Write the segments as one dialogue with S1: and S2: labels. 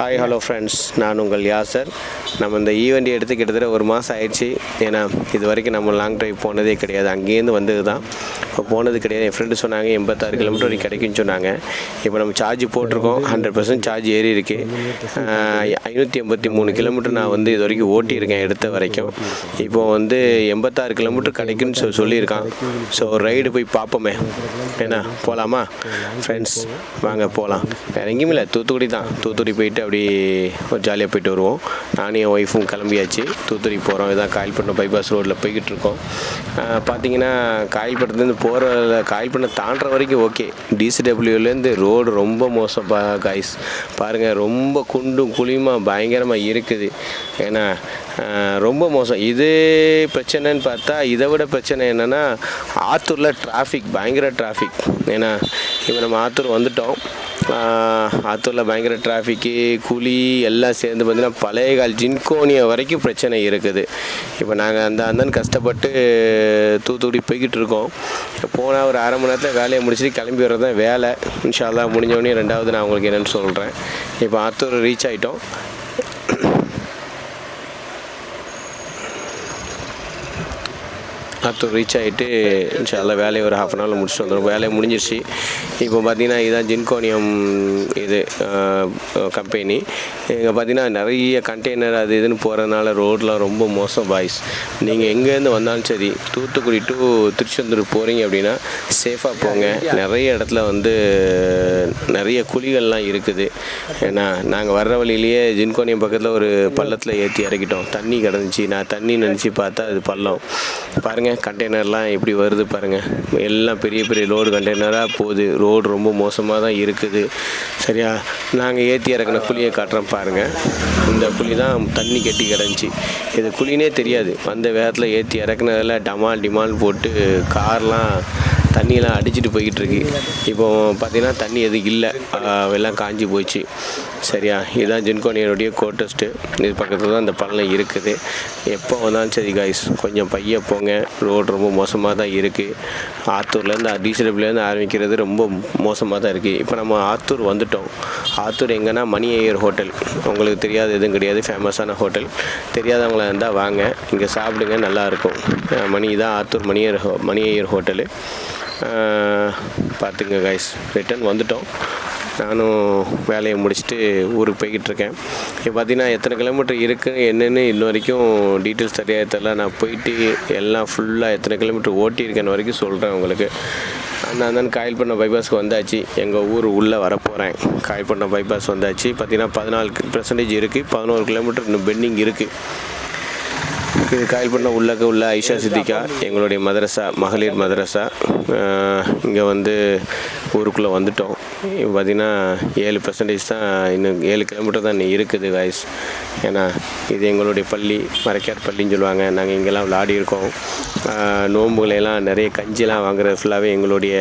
S1: Hi hello friends, நான் உங்கள் யாசர். நம்ம இந்த ஈவெண்ட் எடுத்து கிட்டத்தட்ட ஒரு மாதம் ஆயிடுச்சு. ஏன்னா இது வரைக்கும் நம்ம லாங் ட்ரைவ் போனதே கிடையாது. அங்கேருந்து வந்தது தான், இப்போ போனது கிடையாது. என் ஃப்ரெண்டு சொன்னாங்க 86 கிலோமீட்டர் வரைக்கும் கிடைக்குன்னு சொன்னாங்க. இப்போ நம்ம சார்ஜ் போட்டிருக்கோம், 100% சார்ஜ் ஏறி இருக்குது. 583 கிலோமீட்டர் நான் வந்து இது வரைக்கும் ஓட்டியிருக்கேன் எடுத்த வரைக்கும். இப்போ வந்து 86 கிலோமீட்டர் கிடைக்குன்னு சொல்லியிருக்கான். ஸோ ரைடு போய் பார்ப்போமே, ஏன்னா போகலாமா ஃப்ரெண்ட்ஸ்? வாங்க போகலாம். வேறு எங்கேயுமே இல்லை, தூத்துக்குடி தான். தூத்துக்குடி போயிட்டு அப்படி ஒரு ஜாலியாக போயிட்டு வருவோம். நானும் என் ஒய்ஃபும் கிளம்பியாச்சு, தூத்துக்குடி போகிறோம். இதான் காயல்பட்டினம் பைபாஸ் ரோட்டில் போய்கிட்டு இருக்கோம். பார்த்தீங்கன்னா காயல்பட்டினத்துலேருந்து போகிற காயல்பட்டினம் தாண்டுற வரைக்கும் ஓகே. டிசிடபிள்யூலேருந்து ரோடு ரொம்ப மோசம் காய்ஸ். பாருங்கள், ரொம்ப குண்டும் குழியுமாக பயங்கரமாக இருக்குது. ஏன்னா ரொம்ப மோசம். இது பிரச்சனைன்னு பார்த்தா இதை விட பிரச்சனை என்னென்னா ஆத்தூரில் டிராஃபிக், பயங்கர டிராஃபிக். ஏன்னா இப்போ நம்ம ஆத்தூர் வந்துட்டோம். ஆத்தூரில் பயங்கர டிராஃபிக்கு, குழி எல்லாம் சேர்ந்து பார்த்திங்கன்னா பழைய கால ஜின்கோனியா வரைக்கும் பிரச்சனை இருக்குது. இப்போ நாங்கள் அந்தன்னு கஷ்டப்பட்டு தூத்துக்குடி போய்கிட்டு இருக்கோம். போனால் ஒரு அரை மணி நேரத்தில் வேலையை முடிச்சுட்டு கிளம்பி வர்றது தான் வேலை. இன்ஷா அல்லாஹ் முடிஞ்சோடனே ரெண்டாவது நான் உங்களுக்கு என்னென்னு சொல்கிறேன். இப்போ ஆத்தூர் ரீச் ஆகிட்டோம். ஆத்தூர் ரீச் ஆகிட்டு இன்ஷா அல்லாஹ் வேலையை ஒரு ஹாஃப் அன் ஹவரில் முடிச்சுட்டு வந்துடும். வேலையை முடிஞ்சிருச்சு. இப்போ பார்த்திங்கன்னா இதுதான் ஜின்கோனியம் இது கம்பெனி. இங்கே பார்த்திங்கன்னா நிறைய கண்டெய்னர் அது இதுன்னு போகிறதுனால ரோடெலாம் ரொம்ப மோசம் பாய்ஸ். நீங்கள் எங்கேருந்து வந்தாலும் சரி, தூத்துக்குடி டு திருச்செந்தூர் போகிறீங்க அப்படின்னா சேஃபாக போங்க. நிறைய இடத்துல வந்து நிறைய குழிகள்லாம் இருக்குது. ஏன்னா நாங்கள் வர்ற வழியிலேயே ஜின்கோனியம் பக்கத்தில் ஒரு பள்ளத்தில் ஏற்றி இறக்கிட்டோம். தண்ணி கிடந்துச்சு. நான் தண்ணி நினச்சி பார்த்தா அது பள்ளம். பாருங்கள், கண்டெய்னர்லாம் எப்படி வருது பாருங்கள். எல்லாம் பெரிய பெரிய லோடு கண்டெய்னராக போகுது. ரோடு ரொம்ப மோசமாக தான் இருக்குது. சரியா, நாங்கள் ஏற்றி இறக்குன குழியை காட்டுறோம் பாருங்கள். இந்த குழி தான் தண்ணி கட்டி கிடந்துச்சு. இது குழினே தெரியாது. அந்த வேகத்தில் ஏற்றி இறக்குனதில் டிமால் போட்டு கார்லாம் தண்ணியெலாம் அடிச்சுட்டு போய்கிட்டு இருக்கு. இப்போ பார்த்திங்கன்னா தண்ணி எதுவும் இல்லை, எல்லாம் காஞ்சி போச்சு. சரியா, இதுதான் ஜின்கோனியனுடைய கோட்டஸ்ட்டு. இது பக்கத்தில் தான் இந்த பள்ளம் இருக்குது. எப்போ வந்தாலும் சரி காய்ஸ், கொஞ்சம் பைய போங்க. ரோடு ரொம்ப மோசமாக தான் இருக்குது. ஆத்தூர்லேருந்து டிசிடபிள்யூலேருந்து ஆரம்பிக்கிறது ரொம்ப மோசமாக தான் இருக்குது. இப்போ நம்ம ஆத்தூர் வந்துட்டோம். ஆத்தூர் எங்கன்னா மணி ஐயர் ஹோட்டல். உங்களுக்கு தெரியாது எதுவும் கிடையாது, ஃபேமஸான ஹோட்டல். தெரியாதவங்களா இருந்தால் வாங்க, இங்கே சாப்பிடுங்க, நல்லாயிருக்கும். தான் ஆத்தூர் மணி ஐயர் ஹோட்டலு. பார்த்துங்க காய்ஸ், ரிட்டன் வந்துட்டோம். நானும் வேலையை முடிச்சுட்டு ஊருக்கு போய்கிட்டு இருக்கேன். இப்போ பார்த்தீங்கன்னா எத்தனை கிலோமீட்டர் இருக்குது என்னென்னு இன்ன வரைக்கும் டீட்டெயில்ஸ் சரியாக தெரியல. நான் போயிட்டு எல்லாம் ஃபுல்லாக எத்தனை கிலோமீட்டர் ஓட்டியிருக்கேன்னு வரைக்கும் சொல்கிறேன் உங்களுக்கு. நான் காயல்பட்டினம் பைபாஸ்க்கு வந்தாச்சு. எங்கள் ஊர் உள்ளே வரப்போகிறேன். காயல்பட்டினம் பைபாஸ் வந்தாச்சு. பார்த்திங்கன்னா 14% இருக்குது. 11 கிலோமீட்டர் இன்னும் பெண்டிங் இருக்குது. இது காயல்பட்டினம் உள்ள ஐஷா சித்திகா எங்களுடைய மதரசா, மகளிர் மதரசா. இங்கே வந்து ஊருக்குள்ளே வந்துட்டோம். இப்போ பார்த்திங்கன்னா 7% தான், இன்னும் 7 கிலோமீட்டர் தான் இன்னும் இருக்குது காய்ஸ். ஏன்னா இது எங்களுடைய பள்ளி, மரைக்கார் பள்ளின்னு சொல்லுவாங்க. நாங்கள் இங்கெல்லாம் விளையாடி இருக்கோம். நோம்புகளையெல்லாம் நிறைய கஞ்சிலாம் வாங்குறது ஃபுல்லாகவே எங்களுடைய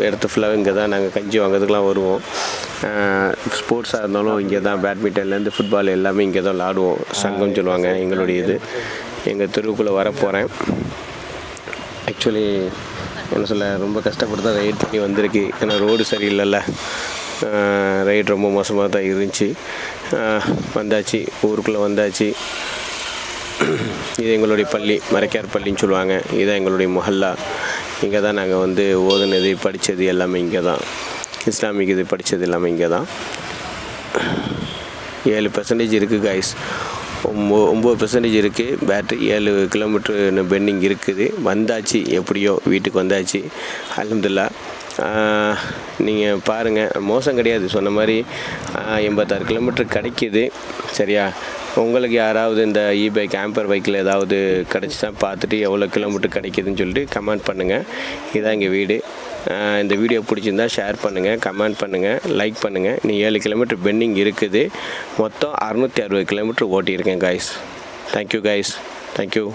S1: இடத்து ஃபுல்லாகவே இங்கே தான் நாங்கள் கஞ்சி வாங்குறதுக்கெலாம் வருவோம். ஸ்போர்ட்ஸாக இருந்தாலும் இங்கே தான், பேட்மிண்டன்லேருந்து ஃபுட்பால் எல்லாமே இங்கே தான் விளாடுவோம். சங்கம் சொல்லுவாங்க எங்களுடைய இது. எங்கள் தெருவுக்குள்ளே வரப்போகிறேன். ஆக்சுவலி என்ன சொல்ல, ரொம்ப கஷ்டப்பட்டு தான் ரைட் பண்ணி வந்திருக்கு. ஏன்னா ரோடு சரியில்லைல்ல, ரைட் ரொம்ப மோசமாக தான் இருந்துச்சு. வந்தாச்சு, ஊருக்குள்ளே வந்தாச்சு. இது எங்களுடைய பள்ளி, மரைக்கார் பள்ளின்னு சொல்லுவாங்க. இதுதான் எங்களுடைய மொஹல்லா. இங்கே தான் நாங்கள் வந்து ஓதுனது, படித்தது எல்லாமே இங்கே தான். இஸ்லாமிக் இது படித்தது எல்லாமே இங்கே தான். 7% இருக்குது காய்ஸ். 9% இருக்குது பேட்ரி. 7 கிலோமீட்ரு இன்னும் பெண்டிங் இருக்குது. வந்தாச்சு, எப்படியோ வீட்டுக்கு வந்தாச்சு. அல்ஹம்துலில்லாஹ். நீங்கள் பாருங்கள், மோசம் கிடையாது. சொன்ன மாதிரி 86 கிலோமீட்டர் கிடைக்கிது. சரியா, உங்களுக்கு யாராவது இந்த பைக், ஆம்பர் பைக்கில் ஏதாவது கிடச்சிட்டா பார்த்துட்டு எவ்வளோ கிலோமீட்டர் கிடைக்கிதுன்னு சொல்லிட்டு கமெண்ட் பண்ணுங்கள். இதுதான் எங்கள் வீடு. இந்த வீடியோ பிடிச்சிருந்தா ஷேர் பண்ணுங்கள், கமெண்ட் பண்ணுங்கள், லைக் பண்ணுங்கள். நீ 7 கிலோமீட்டர் பெண்டிங் இருக்குது. மொத்தம் 660 கிலோமீட்டர் ஓட்டியிருக்கேன் காய்ஸ். Thank you guys, thank you.